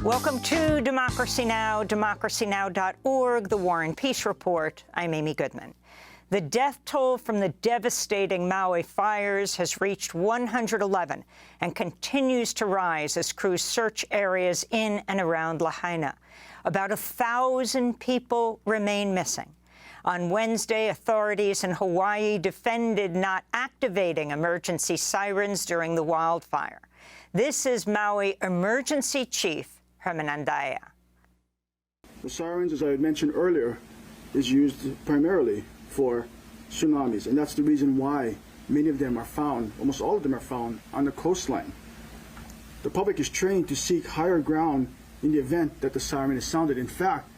Welcome to Democracy Now!, democracynow.org, the War and Peace Report. I'm Amy Goodman. The death toll from the devastating Maui fires has reached 111 and continues to rise as crews search areas in and around Lahaina. About 1,000 people remain missing. On Wednesday, authorities in Hawaii defended not activating emergency sirens during the wildfire. This is Maui Emergency Chief Herman Andaya. The sirens, as I had mentioned earlier, is used primarily for tsunamis, and that's the reason why many of them are found, almost all of them are found, on the coastline. The public is trained to seek higher ground in the event that the siren is sounded. In fact,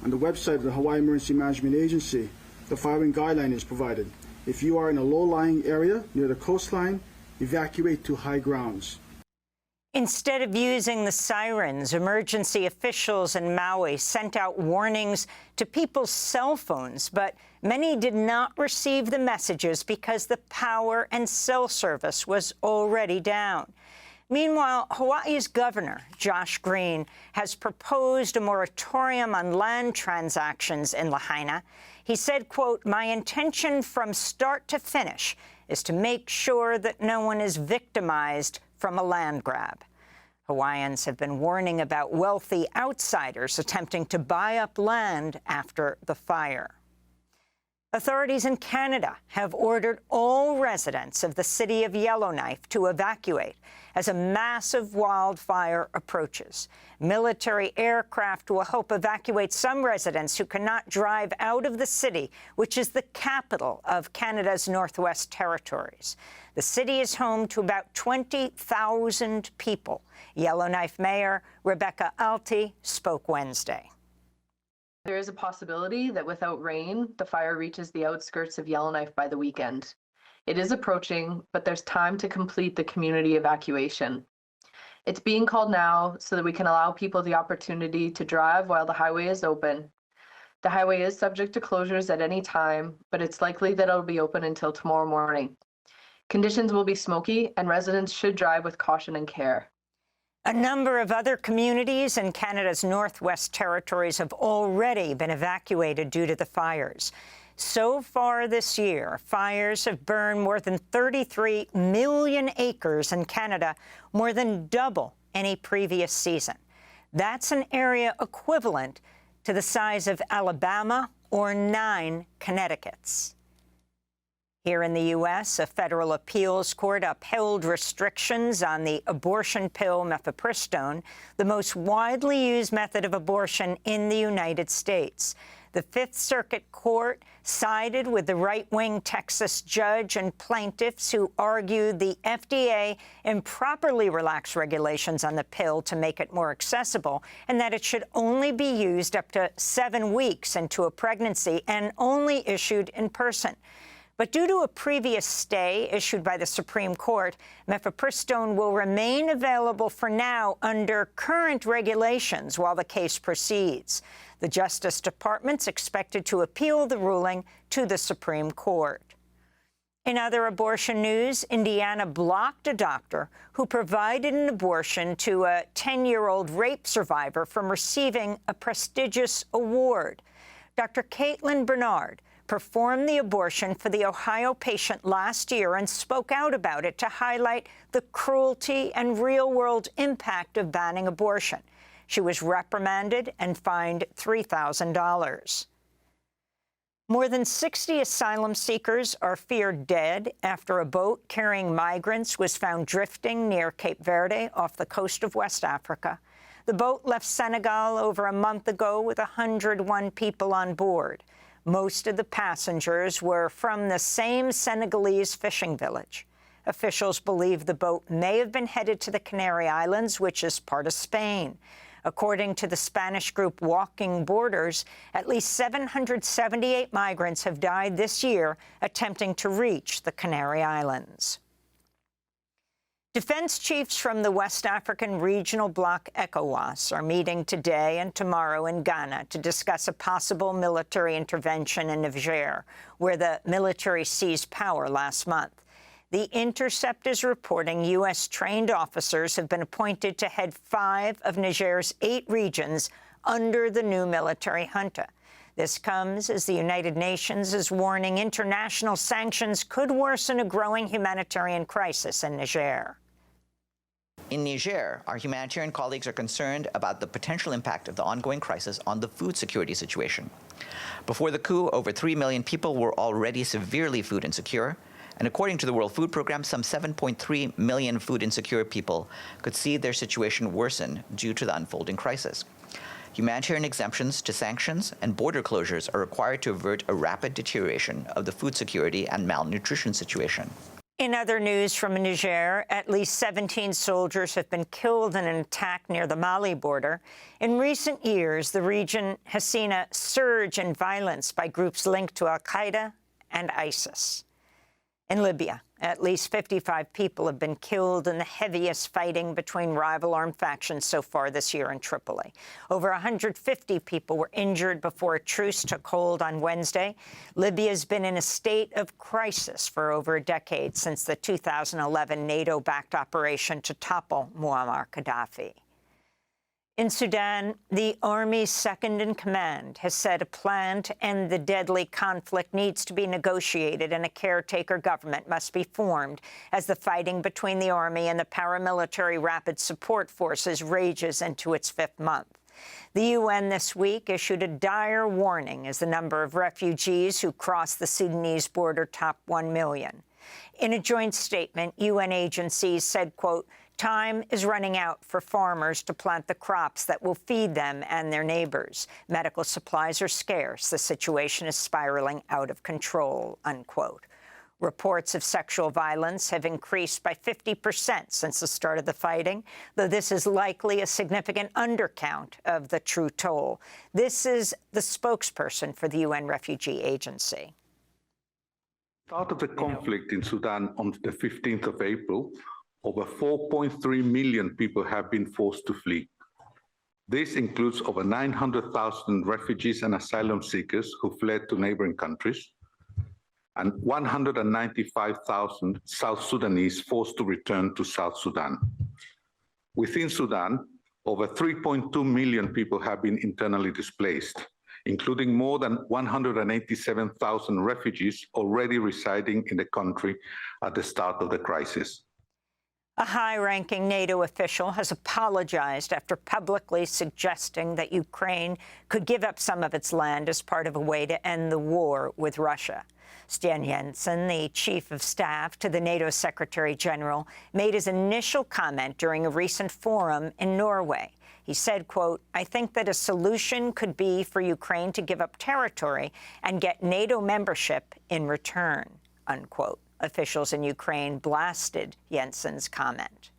on the website of the Hawaii Emergency Management Agency, the following guideline is provided. If you are in a low-lying area near the coastline, evacuate to high grounds. Instead of using the sirens, emergency officials in Maui sent out warnings to people's cell phones, but many did not receive the messages because the power and cell service was already down. Meanwhile, Hawaii's governor, Josh Green, has proposed a moratorium on land transactions in Lahaina. He said, quote, "My intention from start to finish is to make sure that no one is victimized from a land grab." Hawaiians have been warning about wealthy outsiders attempting to buy up land after the fire. Authorities in Canada have ordered all residents of the city of Yellowknife to evacuate as a massive wildfire approaches. Military aircraft will help evacuate some residents who cannot drive out of the city, which is the capital of Canada's Northwest Territories. The city is home to about 20,000 people. Yellowknife Mayor Rebecca Alty spoke Wednesday. There is a possibility that without rain, the fire reaches the outskirts of Yellowknife by the weekend. It is approaching, but there's time to complete the community evacuation. It's being called now so that we can allow people the opportunity to drive while the highway is open. The highway is subject to closures at any time, but it's likely that it'll be open until tomorrow morning. Conditions will be smoky, and residents should drive with caution and care. A number of other communities in Canada's Northwest Territories have already been evacuated due to the fires. So far this year, fires have burned more than 33 million acres in Canada, more than double any previous season. That's an area equivalent to the size of Alabama or 9 Connecticuts. Here in the U.S., a federal appeals court upheld restrictions on the abortion pill mifepristone, the most widely used method of abortion in the United States. The Fifth Circuit Court sided with the right-wing Texas judge and plaintiffs who argued the FDA improperly relaxed regulations on the pill to make it more accessible, and that it should only be used up to 7 weeks into a pregnancy and only issued in person. But due to a previous stay issued by the Supreme Court, mifepristone will remain available for now under current regulations while the case proceeds. The Justice Department's expected to appeal the ruling to the Supreme Court. In other abortion news, Indiana blocked a doctor who provided an abortion to a 10-year-old rape survivor from receiving a prestigious award. Dr. Caitlin Bernard performed the abortion for the Ohio patient last year and spoke out about it to highlight the cruelty and real-world impact of banning abortion. She was reprimanded and fined $3,000. More than 60 asylum seekers are feared dead after a boat carrying migrants was found drifting near Cape Verde off the coast of West Africa. The boat left Senegal over a month ago with 101 people on board. Most of the passengers were from the same Senegalese fishing village. Officials believe the boat may have been headed to the Canary Islands, which is part of Spain. According to the Spanish group Walking Borders, at least 778 migrants have died this year attempting to reach the Canary Islands. Defense chiefs from the West African regional bloc ECOWAS are meeting today and tomorrow in Ghana to discuss a possible military intervention in Niger, where the military seized power last month. The Intercept is reporting U.S.-trained officers have been appointed to head 5 of Niger's 8 regions under the new military junta. This comes as the United Nations is warning international sanctions could worsen a growing humanitarian crisis in Niger. In Niger, our humanitarian colleagues are concerned about the potential impact of the ongoing crisis on the food security situation. Before the coup, over 3 million people were already severely food insecure, and according to the World Food Programme, some 7.3 million food insecure people could see their situation worsen due to the unfolding crisis. Humanitarian exemptions to sanctions and border closures are required to avert a rapid deterioration of the food security and malnutrition situation. In other news from Niger, at least 17 soldiers have been killed in an attack near the Mali border. In recent years, the region has seen a surge in violence by groups linked to al-Qaeda and ISIS. In Libya, at least 55 people have been killed in the heaviest fighting between rival armed factions so far this year in Tripoli. Over 150 people were injured before a truce took hold on Wednesday. Libya has been in a state of crisis for over a decade since the 2011 NATO-backed operation to topple Muammar Gaddafi. In Sudan, the Army's second-in-command has said a plan to end the deadly conflict needs to be negotiated and a caretaker government must be formed as the fighting between the Army and the paramilitary Rapid Support Forces rages into its 5th month. The UN this week issued a dire warning as the number of refugees who cross the Sudanese border topped 1 million. In a joint statement, UN agencies said, quote, "Time is running out for farmers to plant the crops that will feed them and their neighbors. Medical supplies are scarce. The situation is spiraling out of control," unquote. Reports of sexual violence have increased by 50% since the start of the fighting, though this is likely a significant undercount of the true toll. This is the spokesperson for the UN Refugee Agency. Start of the conflict in Sudan on the 15th of April, over 4.3 million people have been forced to flee. This includes over 900,000 refugees and asylum seekers who fled to neighboring countries, and 195,000 South Sudanese forced to return to South Sudan. Within Sudan, over 3.2 million people have been internally displaced, including more than 187,000 refugees already residing in the country at the start of the crisis. A high-ranking NATO official has apologized after publicly suggesting that Ukraine could give up some of its land as part of a way to end the war with Russia. Sten Jensen, the chief of staff to the NATO Secretary General, made his initial comment during a recent forum in Norway. He said, quote, "I think that a solution could be for Ukraine to give up territory and get NATO membership in return," unquote. Officials in Ukraine blasted Jensen's comment.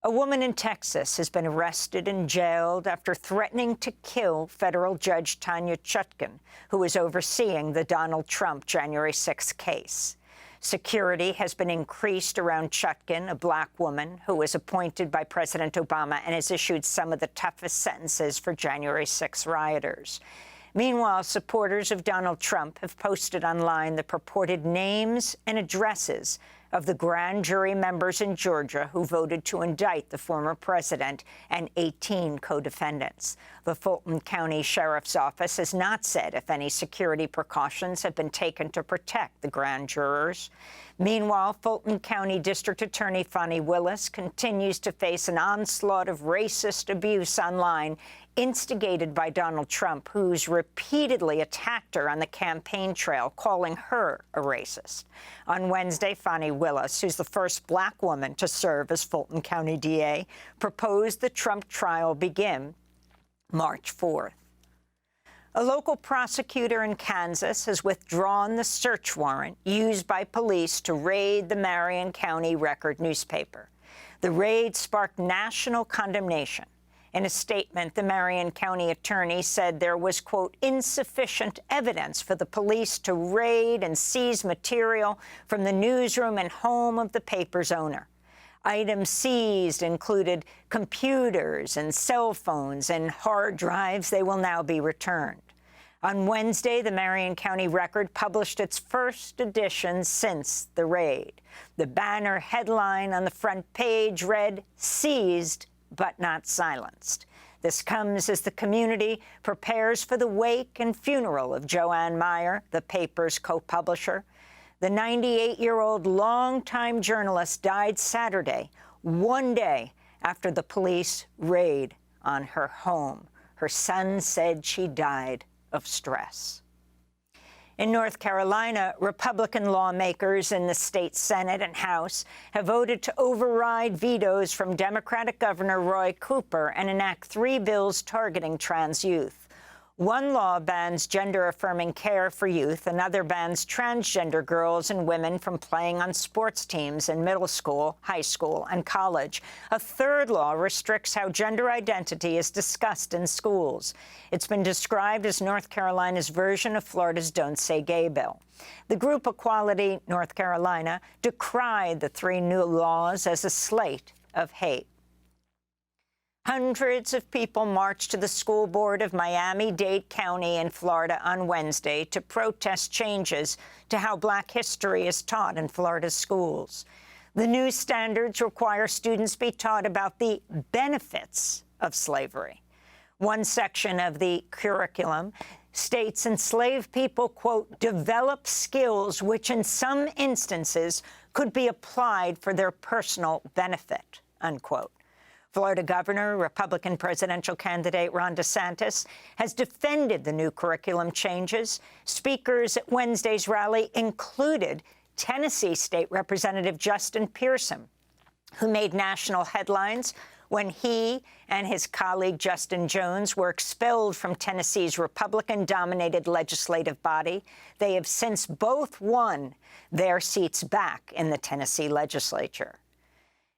A woman in Texas has been arrested and jailed after threatening to kill federal judge Tanya Chutkan, who is overseeing the Donald Trump January 6 case. Security has been increased around Chutkan, a black woman who was appointed by President Obama and has issued some of the toughest sentences for January 6 rioters. Meanwhile, supporters of Donald Trump have posted online the purported names and addresses of the grand jury members in Georgia who voted to indict the former president and 18 co-defendants. The Fulton County Sheriff's Office has not said if any security precautions have been taken to protect the grand jurors. Meanwhile, Fulton County District Attorney Fani Willis continues to face an onslaught of racist abuse online instigated by Donald Trump, who's repeatedly attacked her on the campaign trail, calling her a racist. On Wednesday, Fani Willis, who's the first black woman to serve as Fulton County DA, proposed the Trump trial begin March 4th. A local prosecutor in Kansas has withdrawn the search warrant used by police to raid the Marion County Record newspaper. The raid sparked national condemnation. In a statement, the Marion County attorney said there was, quote, insufficient evidence for the police to raid and seize material from the newsroom and home of the paper's owner. Items seized included computers and cell phones and hard drives. They will now be returned. On Wednesday, the Marion County Record published its first edition since the raid. The banner headline on the front page read, "Seized but not silenced." This comes as the community prepares for the wake and funeral of Joanne Meyer, the paper's co-publisher. The 98-year-old longtime journalist died Saturday, one day after the police raid on her home. Her son said she died of stress. In North Carolina, Republican lawmakers in the state Senate and House have voted to override vetoes from Democratic Governor Roy Cooper and enact 3 bills targeting trans youth. One law bans gender-affirming care for youth. Another bans transgender girls and women from playing on sports teams in middle school, high school, and college. A third law restricts how gender identity is discussed in schools. It's been described as North Carolina's version of Florida's Don't Say Gay bill. The group Equality North Carolina decried the 3 new laws as a slate of hate. Hundreds of people marched to the school board of Miami-Dade County in Florida on Wednesday to protest changes to how Black history is taught in Florida's schools. The new standards require students be taught about the benefits of slavery. One section of the curriculum states enslaved people, quote, develop skills which in some instances could be applied for their personal benefit, unquote. Florida Governor, Republican presidential candidate Ron DeSantis has defended the new curriculum changes. Speakers at Wednesday's rally included Tennessee State Representative Justin Pearson, who made national headlines when he and his colleague Justin Jones were expelled from Tennessee's Republican-dominated legislative body. They have since both won their seats back in the Tennessee legislature.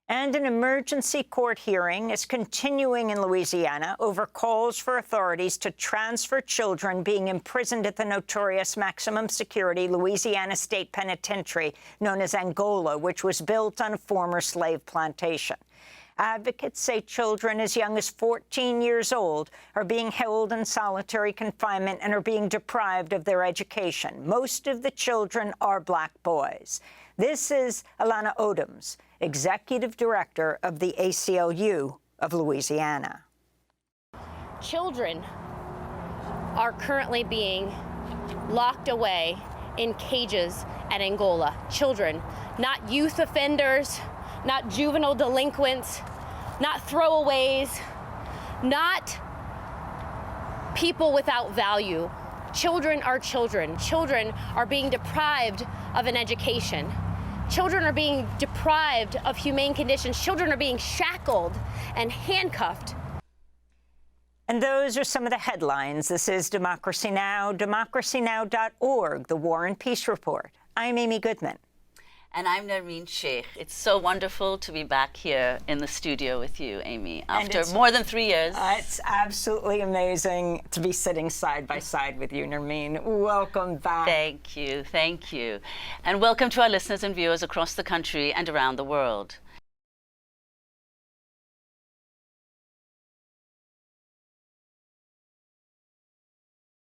And an emergency court hearing is continuing in Louisiana over calls for authorities to transfer children being imprisoned at the notorious maximum security Louisiana State Penitentiary, known as Angola, which was built on a former slave plantation. Advocates say children as young as 14 years old are being held in solitary confinement and are being deprived of their education. Most of the children are Black boys. This is Alana Odoms, Executive Director of the ACLU of Louisiana. Children are currently being locked away in cages at Angola. Children, not youth offenders, not juvenile delinquents, not throwaways, not people without value. Children are children. Children are being deprived of an education. Children are being deprived of humane conditions. Children are being shackled and handcuffed. And those are some of the headlines. This is Democracy Now!, democracynow.org, the War and Peace Report. I'm Amy Goodman. And I'm Nermeen Sheikh. It's so wonderful to be back here in the studio with you, Amy, after more than 3 years. It's absolutely amazing to be sitting side by side with you, Nermeen. Welcome back. Thank you, thank you. And welcome to our listeners and viewers across the country and around the world.